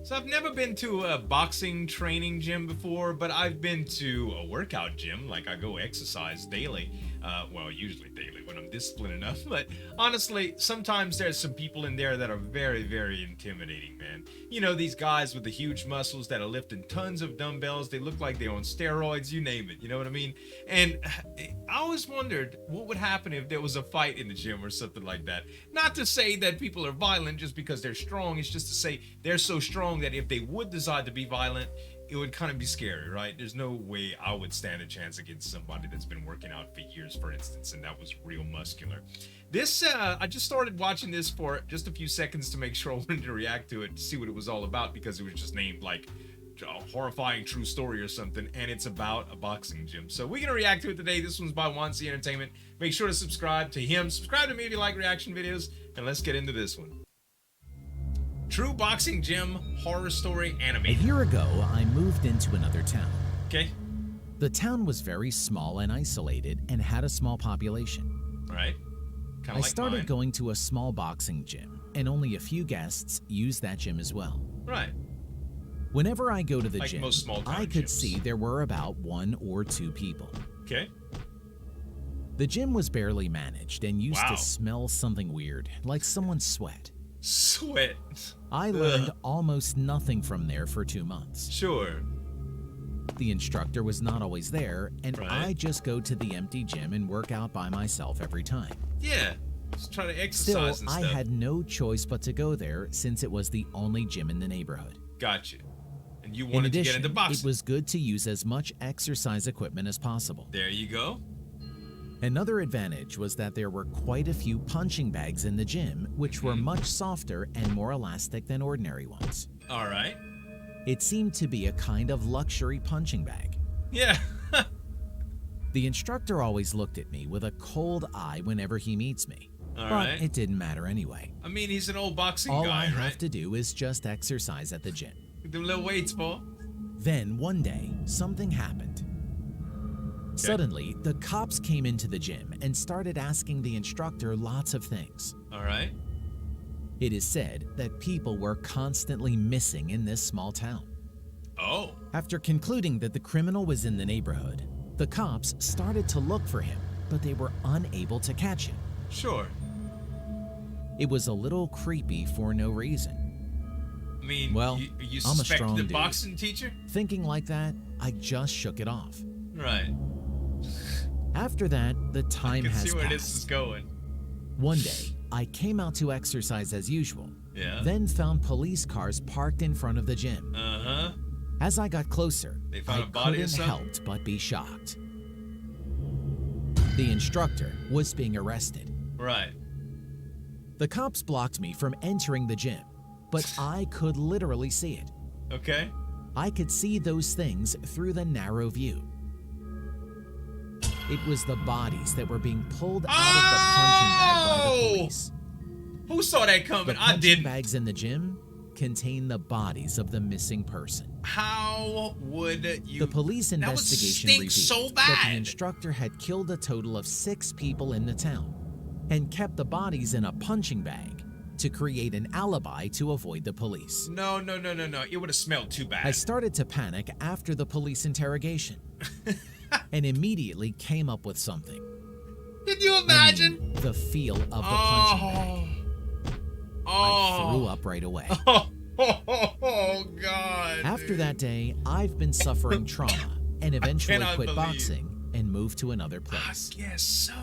So I've never been to a boxing training gym before, but I've been to a workout gym. Like I go exercise daily. Well, usually daily when I'm disciplined enough. But honestly, sometimes there's some people in there that are very, very intimidating, man. You know, these guys with the huge muscles that are lifting tons of dumbbells. They look like they're on steroids, you name it. You know what I mean? And I always wondered what would happen if there was a fight in the gym or something like that. Not to say that people are violent just because they're strong. It's just to say they're so strong that if they would decide to be violent, it would kind of be scary, right? There's no way I would stand a chance against somebody that's been working out for years, for instance, and that was real muscular. This, I just started watching this for just a few seconds to make sure I wanted to react to it, to see what it was all about, because it was just named like a horrifying true story or something, and it's about a boxing gym. So we're gonna react to it today. This one's by Wansee Entertainment. Make sure to subscribe to him. Subscribe to me if you like reaction videos, and let's get into this one. True boxing gym horror story anime. A year ago, I moved into another town. Okay. The town was very small and isolated and had a small population. Right. I started going to a small boxing gym, and only a few guests used that gym as well. Right. Whenever I go to the Like gym, most small town I could gyms. see there were about 1 or 2 people. Okay. The gym was barely managed and used Wow. to smell something weird, like someone's sweat. Sweat. I learned almost nothing from there for 2 months. Sure. The instructor was not always there, and Right. I just go to the empty gym and work out by myself every time. Yeah. Just try to Still, exercise and I stuff. had no choice but to go there since it was the only gym in the neighborhood. Gotcha. And you In wanted to addition, get into boxing. it was good to use as much exercise equipment as possible. There you go. Another advantage was that there were quite a few punching bags in the gym, which were much softer and more elastic than ordinary ones. All right. It seemed to be a kind of luxury punching bag. Yeah. The instructor always looked at me with a cold eye whenever he meets me. All But right. it didn't matter anyway. I mean, he's an old boxing All guy, I have right? to do is just exercise at the gym. Them little weights, Paul. Then one day, something happened. Suddenly, the cops came into the gym and started asking the instructor lots of things. All right. It is said that people were constantly missing in this small town. Oh. After concluding that the criminal was in the neighborhood, the cops started to look for him, but they were unable to catch him. Sure. It was a little creepy for no reason. I mean, Well, you I'm a suspected strong the dude. boxing teacher? Thinking like that, I just shook it off. Right. After that, the time I can has see where passed. this is going. One day, I came out to exercise as usual, Yeah. then found police cars parked in front of the gym. Uh-huh. As I got closer, They found I a body or couldn't something? help but be shocked. The instructor was being arrested. Right. The cops blocked me from entering the gym, but I could literally see it. Okay. I could see those things through the narrow view. It was the bodies that were being pulled out of the punching bag by the police. Who saw that The coming? I punching didn't. bags in the gym contain the bodies of the missing person. How would you... The police That would investigation stink revealed so that bad. the instructor had killed a total of 6 people in the town and kept the bodies in a punching bag to create an alibi to avoid the police. No. It would have smelled too bad. I started to panic after the police interrogation and immediately came up with something. Can you I imagine? mean, the feel of the punching bag. I threw up right away. Oh, God. After dude. that day, I've been suffering trauma and eventually cannot quit believe. boxing and moved to another I place. guess so.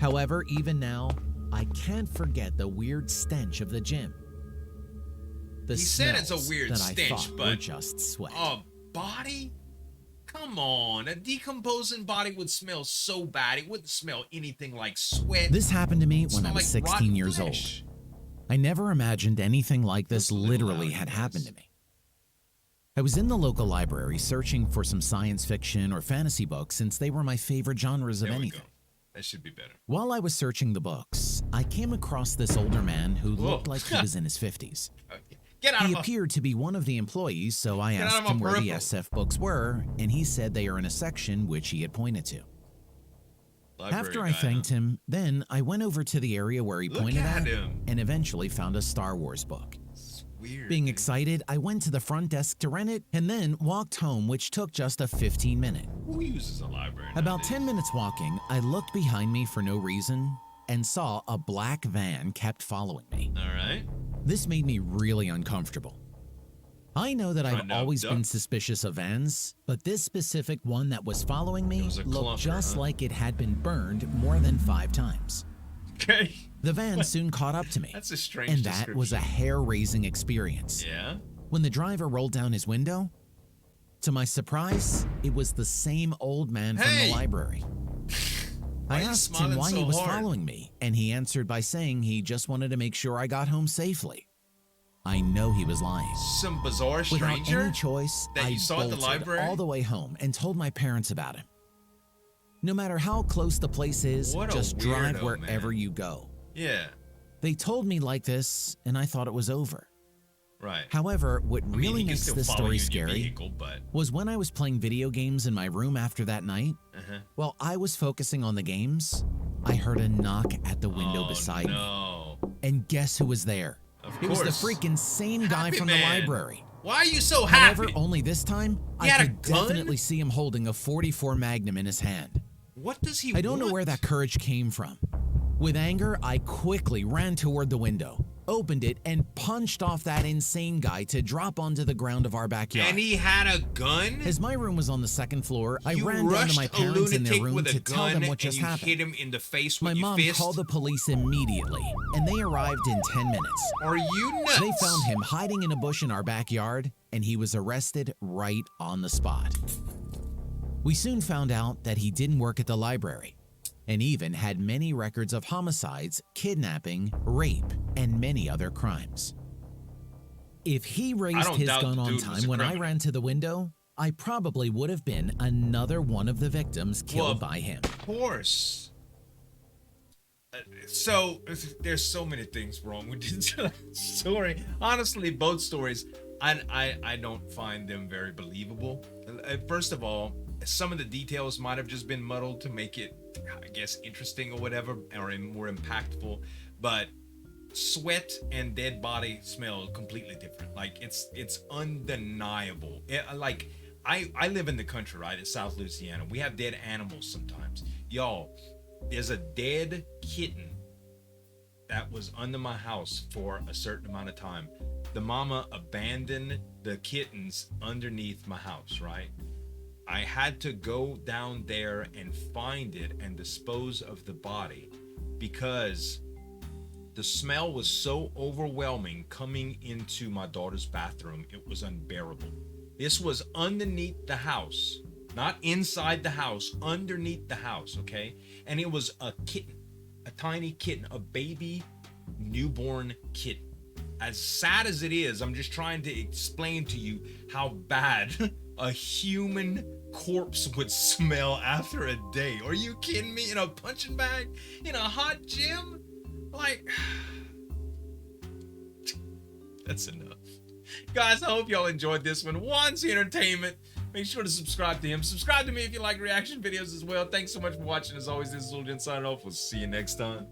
However, even now, I can't forget the weird stench of the gym. The He said it's a smells weird that I stench, thought were but just sweat. a body? Come on. A decomposing body would smell so bad. It wouldn't smell anything like sweat. This happened to me It'd when I smell was like 16 rotten years flesh. old. I never imagined anything like this That's a little literally loud, had yes. happened to me. I was in the local library searching for some science fiction or fantasy books since they were my favorite genres of There we anything. go. That should be better. While I was searching the books, I came across this older man who Whoa. looked like he was in his 50s. Okay. Get out He of my... appeared to be one of the employees, so I Get out of asked my him where the peripheral. SF books were, and he said they are in a section which he had pointed to. Library After guy, I thanked huh? him, then I went over to the area where he Look pointed at at him. and eventually found a Star Wars book. weird. Being man. excited, I went to the front desk to rent it and then walked home, which took just a 15-minute. Who uses a library? About nowadays? 10 minutes walking, I looked behind me for no reason and saw a black van kept following me. All right. This made me really uncomfortable. I know that I've Trying to always been abduct. suspicious of vans, but this specific one that was following me was a looked clunker, just huh? like it had been burned more than 5 times. Okay. The van soon caught up to me, That's a strange and that was a description. hair-raising experience. Yeah. When the driver rolled down his window, to my surprise, it was the same old man from Hey! the library. Why I are you asked him smiling why so he was hard? following me, and he answered by saying he just wanted to make sure I got home safely. I know he was lying. Some bizarre Without stranger. any choice, that I you saw at the bolted library? all the way home and told my parents about him. No matter how close the place is, What a just drive weirdo, wherever man. you go. Yeah. They told me like this, and I thought it was over. Right. However, what I mean, really he can makes still this follow story you in your scary vehicle, but was when I was playing video games in my room after that night. While I was focusing on the games, I heard a knock at the window beside me. no. And guess who was there? Of It was the course. freaking same guy Happy from man. the library. Why are you so happy? However, only this time, He I had a could gun? definitely see him holding a .44 Magnum in his hand. What does he I don't know want? where that courage came from. With anger, I quickly ran toward the window, opened it, and punched off that insane guy to drop onto the ground of our backyard. And he had a gun? As my room was on the second floor, I You ran down to rushed my a parents in their lunatic room with a to tell gun them what just and you happened. hit him in the face My with your mom fist? called the police immediately, and they arrived in 10 minutes. Are you nuts? They found him hiding in a bush in our backyard, and he was arrested right on the spot. We soon found out that he didn't work at the library, and even had many records of homicides, kidnapping, rape, and many other crimes. If he raised don't his doubt gun the on dude was time a when I criminal. ran to the window, I probably would have been another one of the victims killed Well, by him. Of course. So there's so many things wrong with this story. Honestly, both stories, I don't find them very believable. First of all, some of the details might have just been muddled to make it, I guess, interesting or whatever, or more impactful. But sweat and dead body smell completely different. Like it's undeniable. I live in the country, right? In South Louisiana. We have dead animals sometimes. Y'all, there's a dead kitten that was under my house for a certain amount of time. The mama abandoned the kittens underneath my house, right? I had to go down there and find it and dispose of the body because the smell was so overwhelming coming into my daughter's bathroom. It was unbearable. This was underneath the house, not inside the house, underneath the house, okay? And it was a kitten, a tiny kitten, a baby newborn kitten. As sad as it is, I'm just trying to explain to you how bad a human corpse would smell after a day. Are you kidding me? In a punching bag? In a hot gym? Like, that's enough. Guys, I hope y'all enjoyed this one. Wansee Entertainment. Make sure to subscribe to him. Subscribe to me if you like reaction videos as well. Thanks so much for watching. As always, this is Zueljin signing off. We'll see you next time.